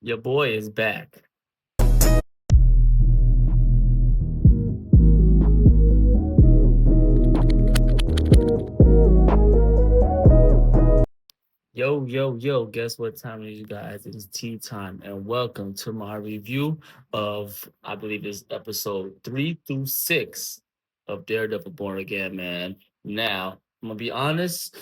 Your boy is back. Yo, guess what time it is, you guys? It is tea time, and welcome to my review of, I believe, it's episode 3 through 6 of Daredevil Born Again, man. Now, I'm gonna be honest.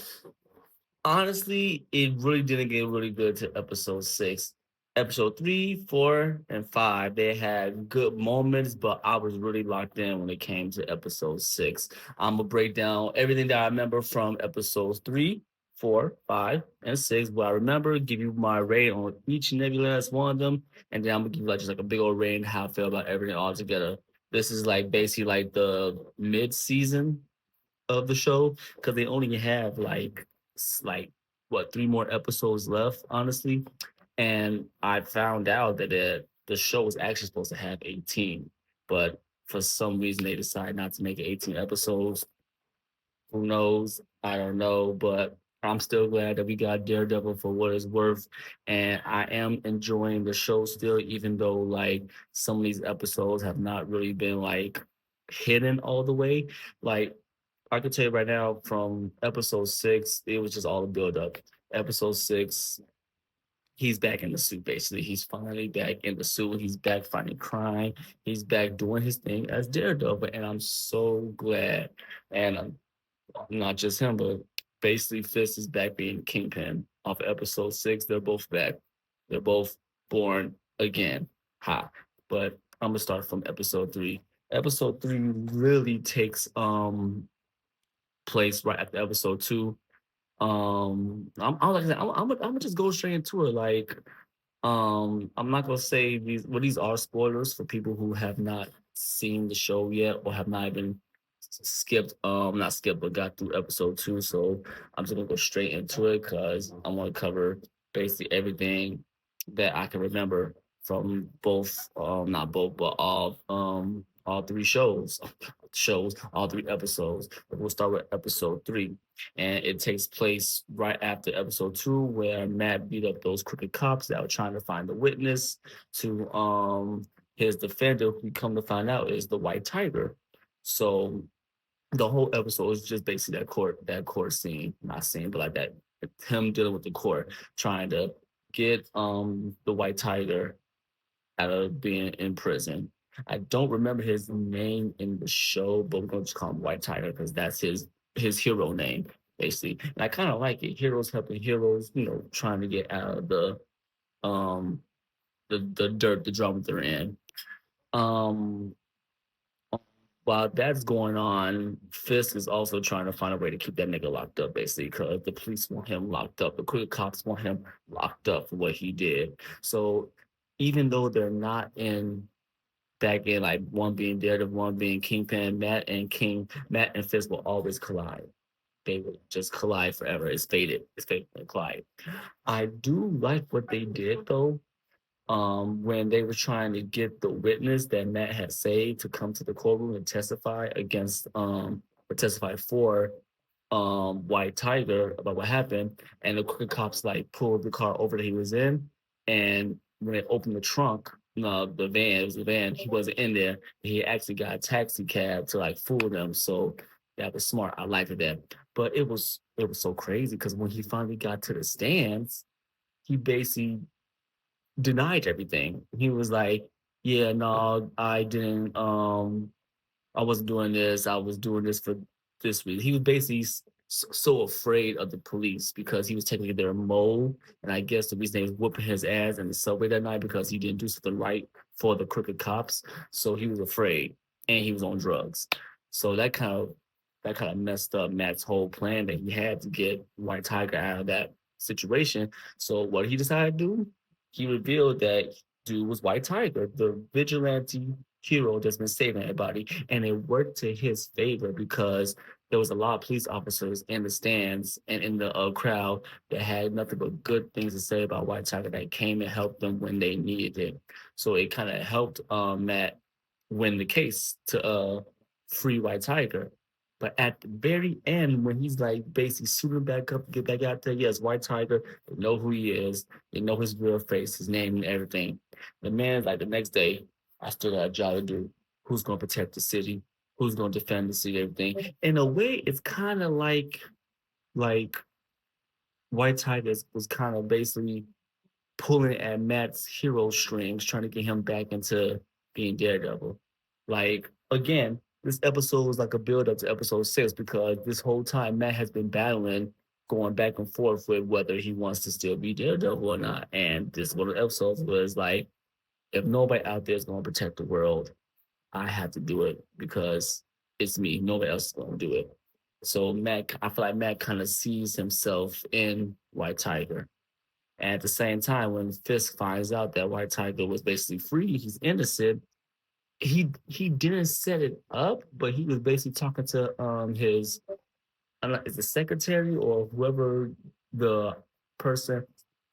Honestly, it really didn't get really good to episode 6. Episode 3, 4, and 5, they had good moments, but I was really locked in when it came to episode 6. I'm gonna break down everything that I remember from episodes 3, 4, 5, and 6. What I remember, give you my rate on each and every last one of them, and then I'm gonna give you like just like a big old rate and how I feel about everything all together. This is like basically like the mid-season of the show because they only have like what 3 more episodes left, honestly. And I found out that the show was actually supposed to have 18, but for some reason they decided not to make it 18 episodes. Who knows? I don't know, but I'm still glad that we got Daredevil for what it's worth, and I am enjoying the show still, even though like some of these episodes have not really been like hidden all the way. Like I can tell you right now, from episode 6, it was just all a build up. Episode 6, he's back in the suit. Basically, he's finally back in the suit. He's back fighting crime. He's back doing his thing as Daredevil, and I'm so glad. And not just him, but basically Fist is back being Kingpin off of episode 6. They're both back. They're both born again. Ha! But I'm gonna start from episode 3. Episode 3 really takes place right after episode 2. I'm like I said, I'm gonna just go straight into it. Like, I'm not gonna say these. Well, these are spoilers for people who have not seen the show yet or have not even skipped. Not skipped, but got through episode 2. So I'm just gonna go straight into it because I want to cover basically everything that I can remember from both, not both, but all 3 shows, all 3 episodes. But we'll start with episode 3, and it takes place right after episode 2, where Matt beat up those crooked cops that were trying to find the witness to his defender, who we come to find out is the White Tiger. So the whole episode is just basically that court scene, not scene, but like that him dealing with the court, trying to get the White Tiger out of being in prison. I don't remember his name in the show, but we're gonna just call him White Tiger because that's his hero name, basically. And I kind of like it. Heroes helping heroes, trying to get out of um the dirt, the drama they're in. Um while that's going on, Fisk is also trying to find a way to keep that nigga locked up, basically, because the police want him locked up. The crooked cops want him locked up for what he did. So even though they're not in back in like one being Daredevil, one being Kingpin, Matt and Fisk will always collide. They will just collide forever. It's fated. It's fated to collide. I do like what they did though. When they were trying to get the witness that Matt had saved to come to the courtroom and testify against or testify for White Tiger about what happened, and the crooked cops like pulled the car over that he was in, and when they opened the trunk, no, the van, it was the van, he wasn't in there. He actually got a taxi cab to like fool them. So that was smart. I liked that. But it was so crazy because when he finally got to the stands, he basically denied everything. He was like, "Yeah, no, I didn't. I wasn't doing this. I was doing this for this reason." He was basically so afraid of the police because he was technically their mole, and I guess the reason they was whooping his ass in the subway that night because he didn't do something right for the crooked cops. So he was afraid, and he was on drugs. So that kind of messed up Matt's whole plan that he had to get White Tiger out of that situation. So what he decided to do, he revealed that dude was White Tiger, the vigilante hero that's been saving everybody. And it worked to his favor because there was a lot of police officers in the stands and in the crowd that had nothing but good things to say about White Tiger that came and helped them when they needed it. So it kind of helped Matt win the case to free White Tiger. But at the very end, when he's like basically suiting back up, get back out there, yes, White Tiger, they know who he is, they know his real face, his name, and everything. The man's like, the next day, I still got a job to do. Who's gonna protect the city? Who's gonna defend the city? Everything. In a way, it's kind of like White Tiger was kind of basically pulling at Matt's hero strings, trying to get him back into being Daredevil. Like again, this episode was like a build up to episode 6 because this whole time Matt has been battling, going back and forth with whether he wants to still be Daredevil or not. And this one of the episodes was like, if nobody out there is going to protect the world, I have to do it because it's me. Nobody else is going to do it. So Matt, I feel like Matt kind of sees himself in White Tiger, and at the same time, when Fisk finds out that White Tiger was basically free, he's innocent. He didn't set it up, but he was basically talking to his, I don't know, is the secretary or whoever, the person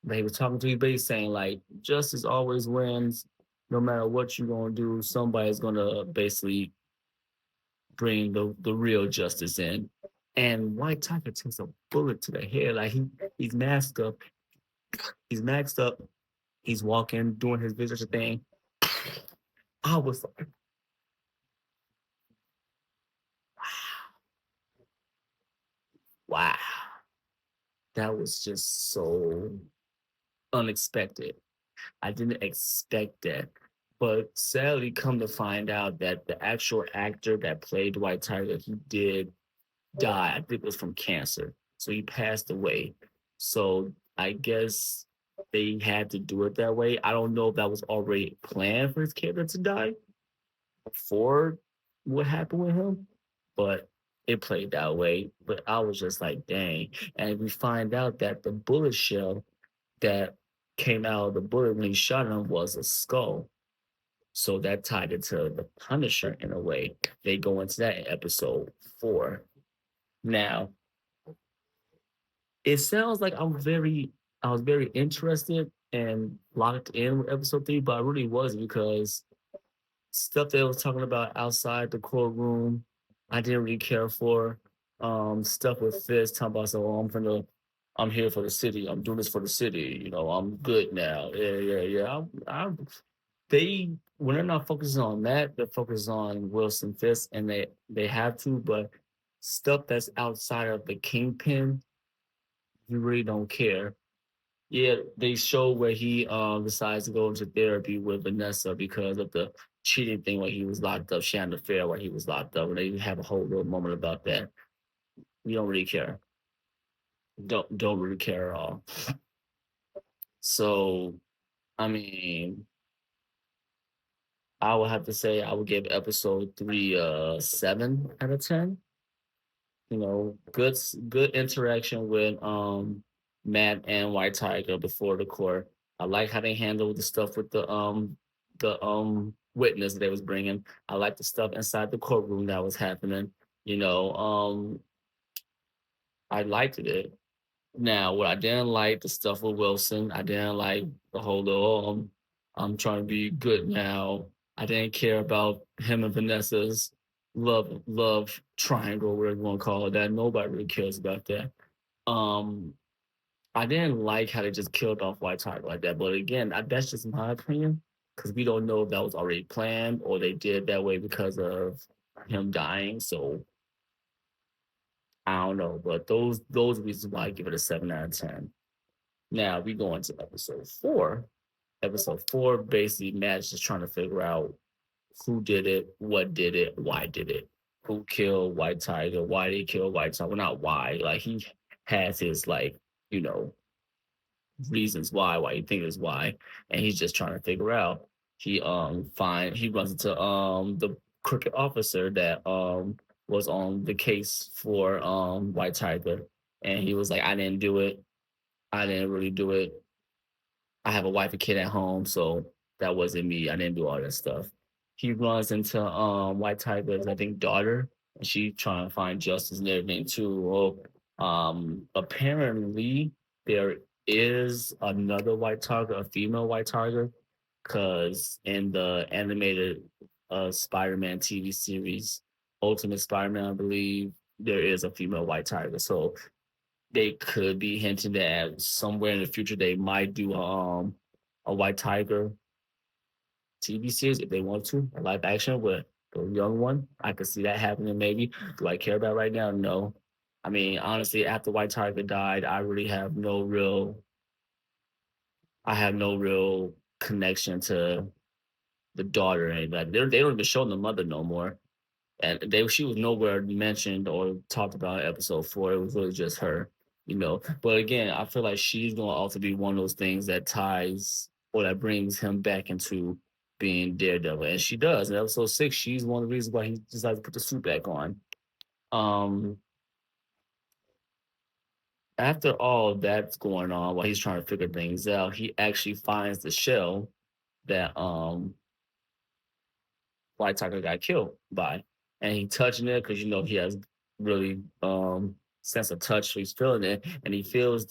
that he was talking to. He basically saying like justice always wins, no matter what you're gonna do. Somebody's gonna basically bring the real justice in. And White Tiger takes a bullet to the head, like he's masked up. He's maxed up. He's walking, doing his visitor thing. I was like, wow, that was just so unexpected. I didn't expect that. But sadly, come to find out that the actual actor that played White Tiger, he did die. I think it was from cancer. So he passed away. So I guess they had to do it that way. I don't know if that was already planned for his character to die before what happened with him, but it played that way. But I was just like, dang. And we find out that the bullet shell that came out of the bullet when he shot him was a skull. So that tied into the Punisher in a way. They go into that in episode 4. Now, it sounds like I was very interested and locked in with episode 3, but I really was because stuff they was talking about outside the courtroom, I didn't really care for. Stuff with Fizz talking about, so I'm here for the city. I'm doing this for the city. I'm good now. Yeah, yeah, yeah. They when they're not focusing on that, they're focused on Wilson Fisk, and they have to. But stuff that's outside of the kingpin, you really don't care. Yeah, they show where he decides to go into therapy with Vanessa because of the cheating thing when he was locked up. She had an affair while he was locked up, and they have a whole little moment about that. We don't really care. Don't really care at all. So I mean, I would have to say I would give episode 3 7 out of 10. Good interaction with Matt and White Tiger before the court. I like how they handled the stuff with the witness they was bringing. I like the stuff inside the courtroom that was happening. You know, I liked it. Now, what I didn't like the stuff with Wilson. I didn't like the whole I'm trying to be good now. I didn't care about him and Vanessa's love triangle, whatever you want to call it. That nobody really cares about that. Um, I didn't like how they just killed off White Tiger like that. But again, that's just my opinion because we don't know if that was already planned or they did that way because of him dying. So I don't know. But those reasons why I give it a 7 out of 10. Now we go into episode 4. Episode 4, basically, Matt's just trying to figure out who did it, what did it, why did it, who killed White Tiger, why they killed White Tiger. Well, not why. Like he has his you know reasons why he thinks is why, and he's just trying to figure out. He runs into the crooked officer that was on the case for White Tiger, and he was like, I didn't do it. I didn't really do it. I have a wife and kid at home, so that wasn't me. I didn't do all that stuff. He runs into White Tiger's, I think, daughter, and she trying to find justice and everything too. Well, apparently there is another White Tiger, a female White Tiger, because in the animated Spider-Man TV series, Ultimate Spider-Man, I believe there is a female White Tiger. So they could be hinting that somewhere in the future they might do a White Tiger TV series if they want to, a live action with the young one. I could see that happening maybe. Do I care about right now? No. I mean, honestly, after White Tiger died, I have no real connection to the daughter and like they don't even show the mother no more. And she was nowhere mentioned or talked about in episode 4. It was really just her, you know. But again, I feel like she's gonna also be one of those things that ties or that brings him back into being Daredevil, and she does. In episode 6, she's one of the reasons why he decided to put the suit back on. Um, After all that's going on, while he's trying to figure things out, he actually finds the shell that White Tiger got killed by, and he touching it because you know he has really sense of touch, so he's feeling it, and he feels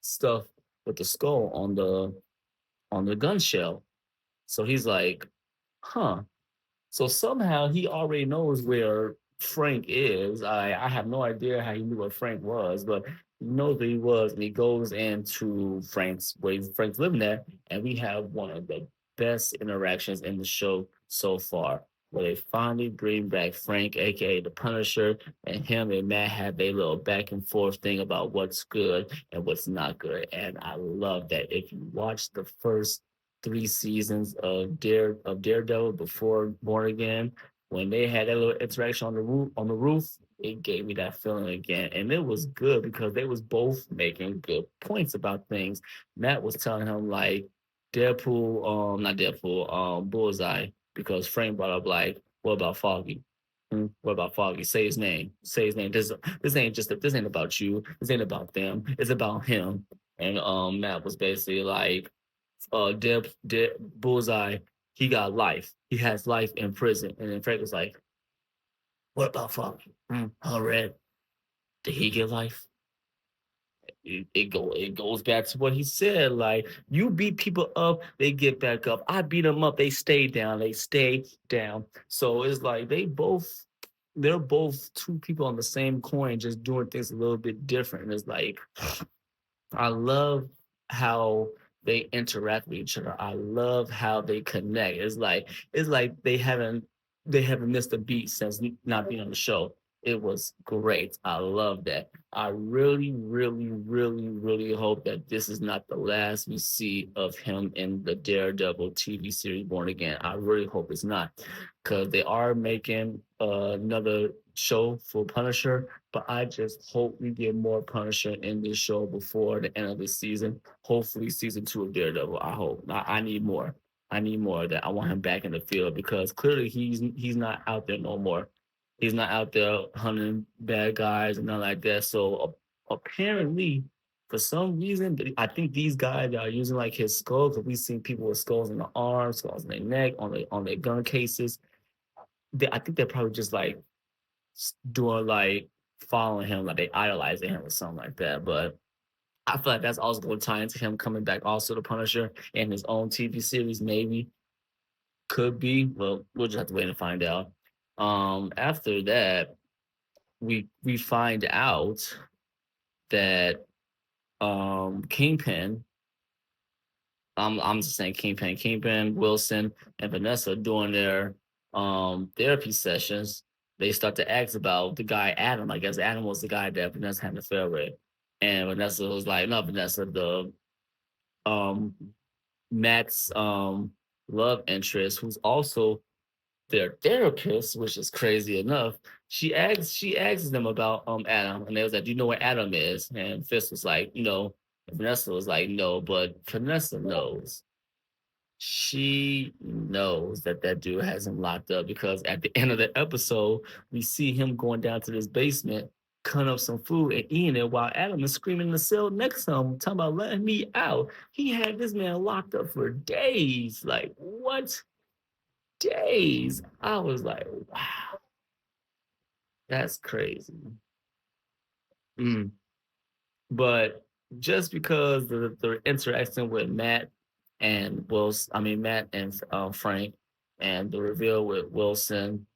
stuff with the skull on the gun shell. So he's like, huh. So somehow he already knows where Frank is. I have no idea how he knew where Frank was, but he knows where he was, and he goes into Frank's where Frank's living there, and we have one of the best interactions in the show so far. Where they finally bring back Frank, aka the Punisher, and him and Matt have a little back and forth thing about what's good and what's not good. And I love that. If you watch the first 3 seasons of Daredevil before Born Again, when they had that little interaction on the roof, it gave me that feeling again, and it was good because they was both making good points about things. Matt was telling him like not Deadpool, Bullseye, because Frank brought up like, what about Foggy? What about Foggy? Say his name. Say his name. This ain't about you. This ain't about them. It's about him. And Matt was basically like, Bullseye, he got life. He has life in prison. And then Frank was like, what about Foggy? Red, did he get life? It goes back to what he said. Like, you beat people up, they get back up. I beat them up, they stay down. They stay down. So it's like they're both two people on the same coin, just doing things a little bit different. And it's like I love how they interact with each other. I love how they connect. It's like they haven't missed a beat since not being on the show. It was great. I love that. I really, really, really, really hope that this is not the last we see of him in the Daredevil TV series Born Again. I really hope it's not, because they are making another show for Punisher, but I just hope we get more Punisher in this show before the end of the season. Hopefully, season 2 of Daredevil. I hope. I need more. I need more of that. I want him back in the field because clearly he's not out there no more. He's not out there hunting bad guys and nothing like that. So apparently, for some reason, I think these guys are using like his skull, because we've seen people with skulls in the arms, skulls in their neck, on their gun cases. I think they're probably just like doing like following him, like they idolizing him or something like that. But I feel like that's also going to tie into him coming back also to Punisher in his own TV series. Maybe could be. Well, we'll just have to wait and find out. After that, we find out that Kingpin. I'm just saying Kingpin, Wilson, and Vanessa doing their therapy sessions. They start to ask about the guy Adam. I guess Adam was the guy that Vanessa had an affair with, and Vanessa was like, "No, Vanessa, the um Matt's love interest, who's also their therapist, which is crazy enough." She asks them about Adam, and they was like, "Do you know where Adam is?" And Fist was like, "You know." Vanessa was like, "No," but Vanessa knows. She knows that that dude has him locked up, because at the end of the episode, we see him going down to this basement, cutting up some food and eating it while Adam is screaming in the cell next to him, talking about letting me out. He had this man locked up for days. Like, what? Days. I was like, wow, that's crazy. Mm. But just because the interaction with Matt and Frank, and the reveal with Wilson.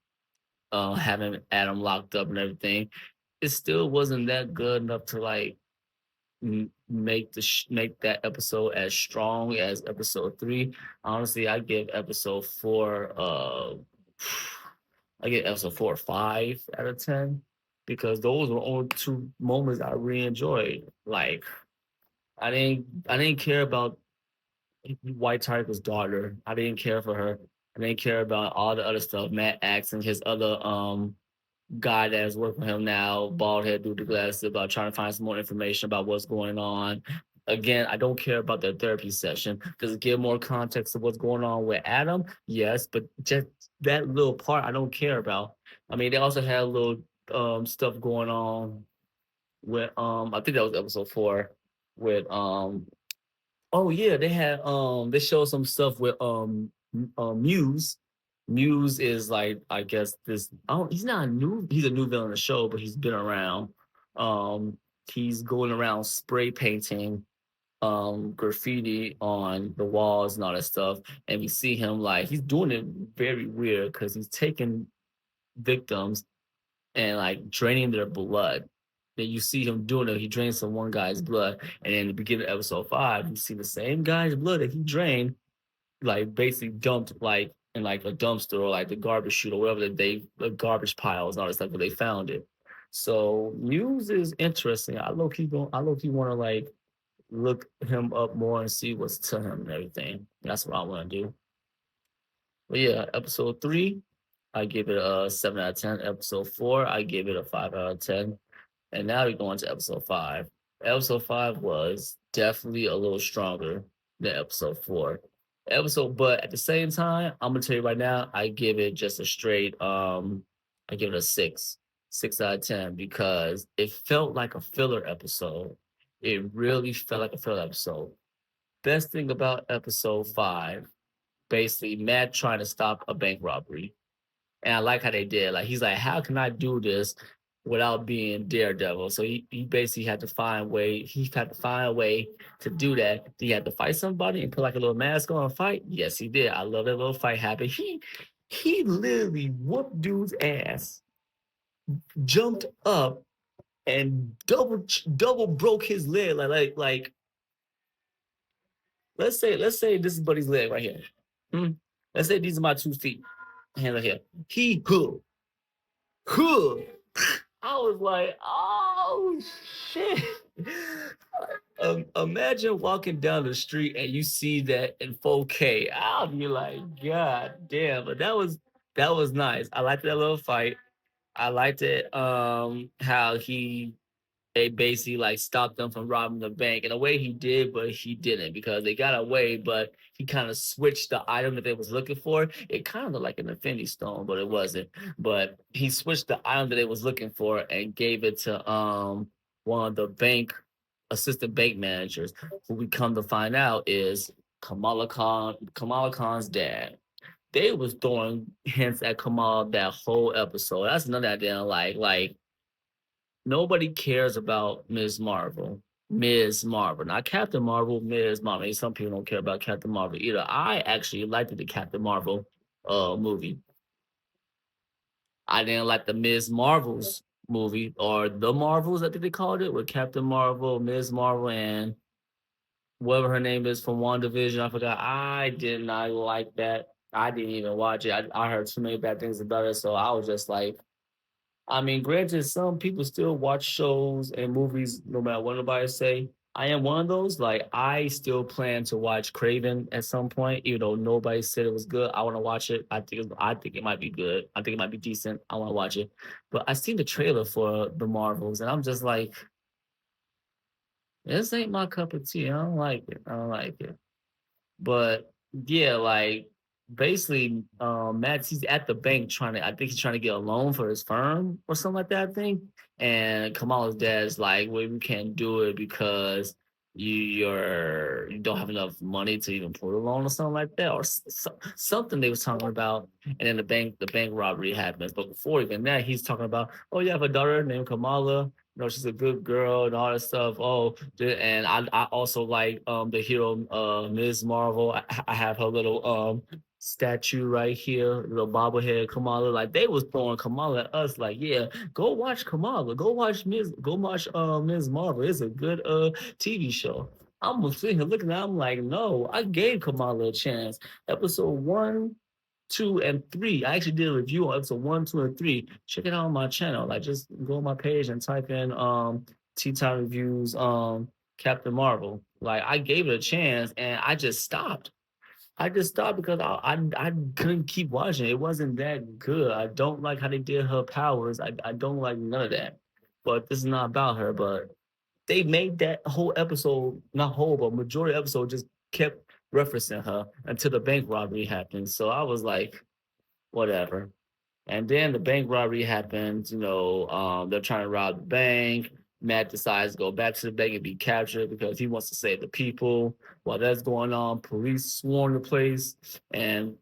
having Adam locked up and everything, it still wasn't that good enough to like make that episode as strong as episode 3. Honestly, I give episode 4 I give episode 4 5 out of 10 because those were only two moments I really enjoyed. Like I didn't care about White Tiger's daughter. I didn't care for her. I didn't care about all the other stuff. Matt Axe and his other guy that is working with him now, bald head, dude with the glasses, about trying to find some more information about what's going on. Again, I don't care about their therapy session because give more context of what's going on with Adam, yes, but just that little part I don't care about. I mean, they also had a little stuff going on with I think that was episode 4 with oh yeah, they had they showed some stuff with Muse. Muse is like I guess this oh he's not a new he's a new villain in the show, but he's been around. Um he's going around spray painting graffiti on the walls and all that stuff. And we see him like he's doing it very weird because he's taking victims and like draining their blood. Then you see him doing it. He drains some one guy's blood, and then in the beginning of episode 5, you see the same guy's blood that he drained, like basically dumped like in like a dumpster or like the garbage chute or whatever that they the garbage piles and all that stuff where they found it. So Muse is interesting. I low key want to like look him up more and see what's to him and everything. That's what I want to do. But yeah, episode 3, I give it a 7 out of 10. Episode 4, I give it a 5 out of 10. And now we're going to episode 5. Episode 5 was definitely a little stronger than episode 4. But at the same time, I'm gonna tell you right now, I give it just a straight I give it a 6. 6 out of 10 because it felt like a filler episode. It really felt like a filler episode. Best thing about episode 5, basically Matt trying to stop a bank robbery. And I like how they did. Like he's like, how can I do this without being Daredevil? So he basically had to find way. He had to find a way to do that. He had to fight somebody and put like a little mask on and fight. Yes, he did. I love that little fight happened. He literally whooped dude's ass, jumped up and double broke his leg. Like let's say this is Buddy's leg right here. Hmm? Let's say these are my 2 feet. Hands right here. He huh. I was like, oh shit. Imagine walking down the street and you see that in 4K. I'll be like, God damn. But that was nice. I liked that little fight. I liked it how they basically like stopped them from robbing the bank in a way he did, but he didn't because they got away, but he kind of switched the item that they was looking for. It kind of looked like an infinity stone, but it wasn't. But he switched the item that they was looking for and gave it to one of the bank assistant bank managers, who we come to find out is Kamala Khan's dad. They was throwing hints at Kamal that whole episode. That's another idea. Like nobody cares about Ms. Marvel. Ms. Marvel, not Captain Marvel, Ms. Marvel. Some people don't care about Captain Marvel either. I actually liked the Captain Marvel movie. I didn't like the Ms. Marvel's movie or the Marvels, I think they called it, with Captain Marvel, Ms. Marvel, and whatever her name is from WandaVision. I forgot. I did not like that. I didn't even watch it. I heard too many bad things about it, so I was just like, I mean, granted, some people still watch shows and movies no matter what nobody say. I am one of those. Like, I still plan to watch Craven at some point, even though nobody said it was good. I want to watch it. I think it might be good. I think it might be decent. I want to watch it. But I seen the trailer for the Marvels, and I'm just like, this ain't my cup of tea. I don't like it. I don't like it. But yeah, like basically, Max he's at the bank trying to. I think he's trying to get a loan for his firm or something like that. I think. And Kamala's dad's like, "Well, we can't do it because you don't have enough money to even pull a loan or something like that, or something they was talking about." And then the bank robbery happens. But before even that, he's talking about, "Oh, you have a daughter named Kamala. She's a good girl and all that stuff. Oh, and I also like the hero Ms. Marvel. I have her little statue right here, little bobblehead Kamala. Like they was throwing Kamala at us. Like, yeah, go watch Kamala. Go watch Ms. Marvel. It's a good TV show. I'm sitting here looking at it, I'm like, no, I gave Kamala a chance. Episode 1, 2, and 3. I actually did a review on episode 1, 2, and 3. Check it out on my channel. Like just go on my page and type in Tea Time Reviews Captain Marvel. Like I gave it a chance and I just stopped. I just stopped because I couldn't keep watching. It wasn't that good. I don't like how they did her powers. I don't like none of that. But this is not about her. But they made that whole episode, not whole, but majority episode just kept referencing her until the bank robbery happened. So I was like, whatever. And then the bank robbery happens. They're trying to rob the bank. Matt decides to go back to the bank and be captured because he wants to save the people. While that's going on, police swarm the place, and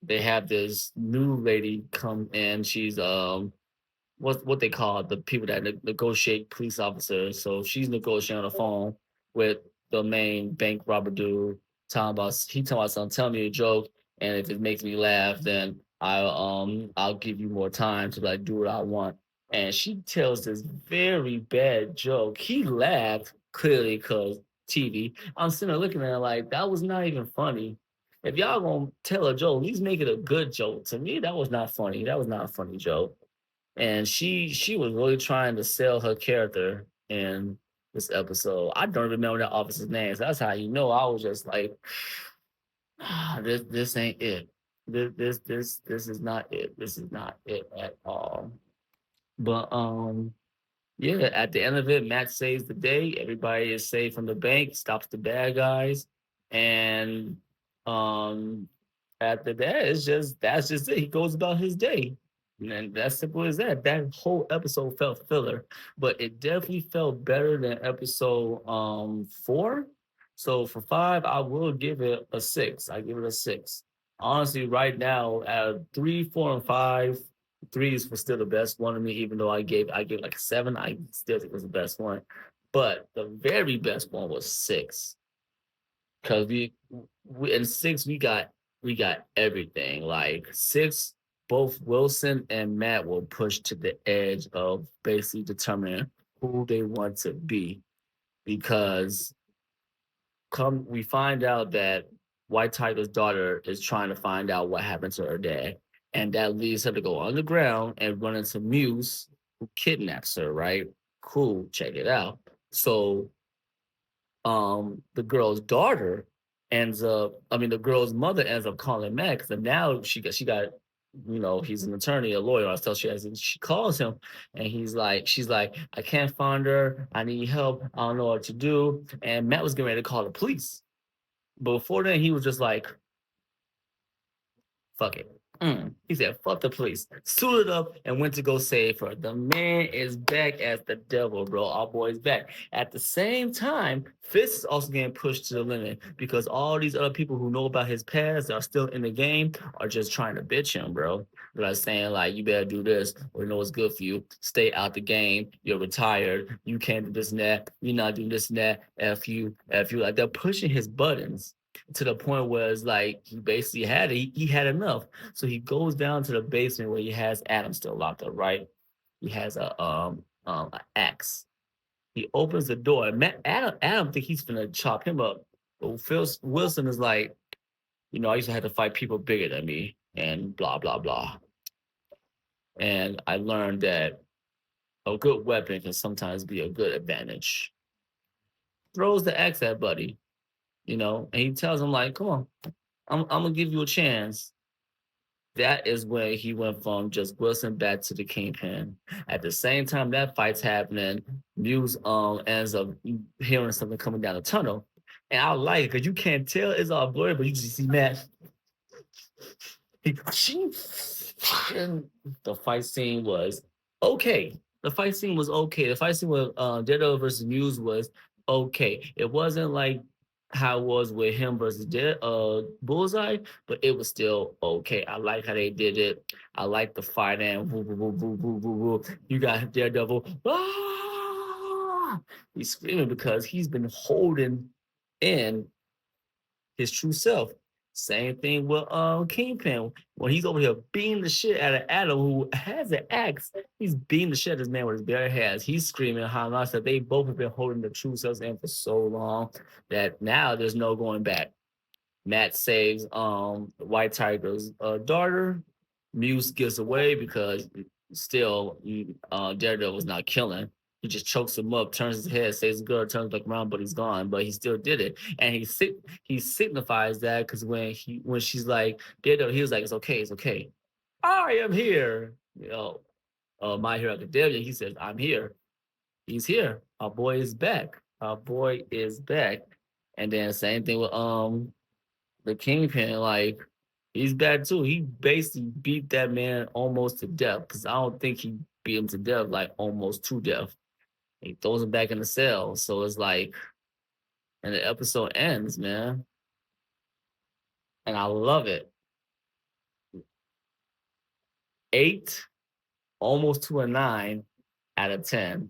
they have this new lady come in. She's what they call the people that negotiate police officers. So she's negotiating on the phone with the main bank robber dude. Talking about something, tell me a joke, and if it makes me laugh, then I'll give you more time to like do what I want. And she tells this very bad joke. He laughed clearly because TV. I'm sitting there looking at her like that was not even funny. If y'all gonna tell a joke, at least make it a good joke. To me, that was not funny. That was not a funny joke, and she was really trying to sell her character in this episode. I don't remember that officer's name. So that's how you know I was just like, this ain't it. This is not it. This is not it at all. But yeah, at the end of it, Matt saves the day. Everybody is saved from the bank, stops the bad guys, and um, after that, that's just it. He goes about his day, and that's simple as that. That whole episode felt filler, but it definitely felt better than episode 4. So for 5, I will give it a 6. I give it a 6. Honestly, right now, out of 3, 4, and 5, 3 is still the best one to me. Even though I gave like a 7, I still think it was the best one. But the very best one was 6 because we in 6 we got everything. Like 6, both Wilson and Matt were pushed to the edge of basically determining who they want to be because come we find out that White Tiger's daughter is trying to find out what happened to her dad, and that leads her to go underground and run into Muse, who kidnaps her. Right? Cool. Check it out. So, the girl's daughter the girl's mother ends up calling Max, and now she got. He's an attorney, a lawyer. I tell she calls him, and she's like, I can't find her. I need help. I don't know what to do. And Matt was getting ready to call the police. But before then, he was just like, fuck it. He said, fuck the police. Suited up and went to go save her. The man is back as the devil, bro. Our boy's back. At the same time, Fist is also getting pushed to the limit because all these other people who know about his past that are still in the game are just trying to bitch him, bro. They're like saying, like, you better do this or you know what's good for you. Stay out the game. You're retired. You can't do this and that. You're not doing this and that. F you. F you. Like, they're pushing his buttons to the point where it's like he basically he had enough. So he goes down to the basement where he has Adam still locked up, right? He has a axe. He opens the door. Adam think he's gonna chop him up. But Wilson is like, I used to have to fight people bigger than me and blah blah blah. And I learned that a good weapon can sometimes be a good advantage. Throws the axe at Buddy, and he tells him like, come on, I'm gonna give you a chance. That is where he went from just Wilson back to the Kingpin. At the same time that fight's happening, Muse ends up hearing something coming down the tunnel. And I like it because you can't tell it's all blurry, but you just see Matt. And the fight scene was okay. The fight scene was okay. The fight scene with Daredevil versus Muse was okay. It wasn't like how it was with him versus Bullseye, but it was still okay. I like how they did it. I like the fight and woo, woo, woo, woo, woo, woo, woo. You got Daredevil. Ah! He's screaming because he's been holding in his true self. Same thing with Kingpin. When he's over here beating the shit out of Adam, who has an axe, he's beating the shit out of this man with his bare hands. He's screaming how much that they both have been holding the true selves in for so long that now there's no going back. Matt saves White Tiger's daughter. Muse gets away because still Daredevil was not killing. He just chokes him up, turns his head, saves the girl, turns back around, but he's gone. But he still did it, and he signifies that because when she's like Daredevil, he was like, it's okay, I am here. My hero academia. He says, I'm here. He's here. Our boy is back. Our boy is back. And then same thing with the Kingpin, like he's bad too. He basically beat that man almost to death because I don't think he beat him to death, like almost to death. He throws him back in the cell. So it's like, and the episode ends, man. And I love it. Eight, almost to a 9 out of 10.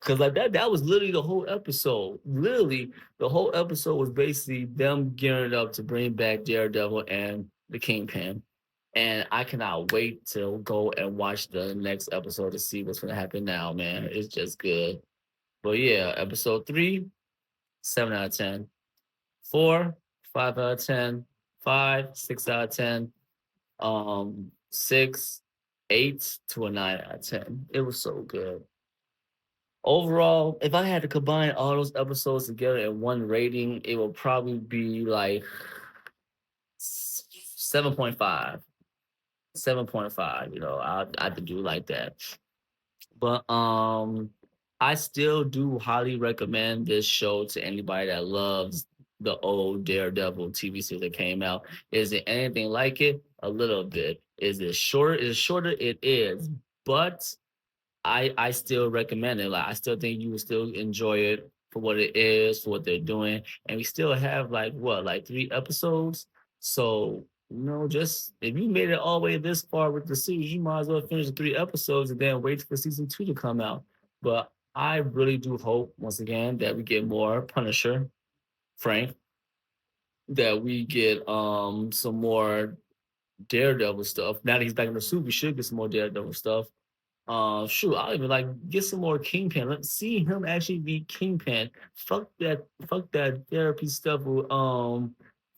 Cause like that was literally the whole episode. Literally, the whole episode was basically them gearing up to bring back Daredevil and the Kingpin. And I cannot wait to go and watch the next episode to see what's gonna happen now, man. It's just good. But yeah, episode 3, 7 out of 10. 4, 5 out of 10. 5, 6 out of 10. 6, 8 to a 9 out of 10. It was so good. Overall, if I had to combine all those episodes together in one rating, it would probably be like 7.5. 7.5, I have to do like that. But I still do highly recommend this show to anybody that loves the old Daredevil TV series that came out. Is it anything like it? A little bit. Is it short? Is it shorter? It is. But I still recommend it. Like I still think you would still enjoy it for what it is, for what they're doing. And we still have like what, like 3 episodes. So, just if you made it all the way this far with the series, you might as well finish the 3 episodes and then wait for season 2 to come out. But I really do hope once again that we get more Punisher, Frank, that we get some more Daredevil stuff. Now that he's back in the suit, we should get some more Daredevil stuff. Shoot, I'll even like get some more Kingpin. Let's see him actually be Kingpin. Fuck that therapy stuff with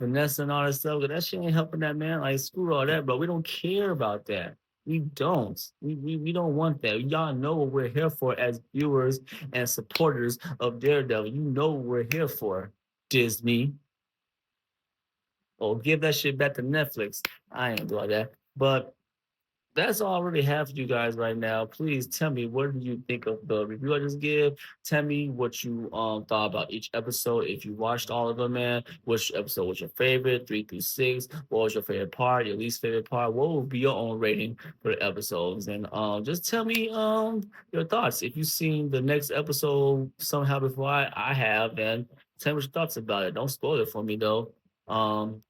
Vanessa and all that stuff. 'Cause that shit ain't helping that man. Like screw all that, bro. We don't care about that. We don't. We don't want that. Y'all know what we're here for as viewers and supporters of Daredevil. You know what we're here for. Disney. Or give that shit back to Netflix. I ain't doing that. But that's all I really have for you guys right now. Please tell me, what do you think of the review I just give? Tell me what you thought about each episode. If you watched all of them, man, which episode was your favorite? 3 through 6. What was your favorite part? Your least favorite part? What will be your own rating for the episodes? And just tell me your thoughts. If you've seen the next episode somehow before I have, then tell me what your thoughts about it. Don't spoil it for me though.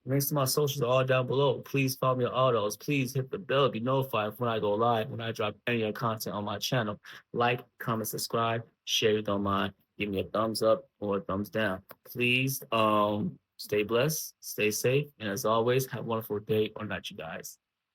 Links to my socials are all down below. Please follow me on all those. Please hit the bell to be notified when I go live, when I drop any of content on my channel. Like, comment, subscribe, share if you don't mind. Give me a thumbs up or a thumbs down. Please stay blessed, stay safe, and as always, have a wonderful day or night, you guys.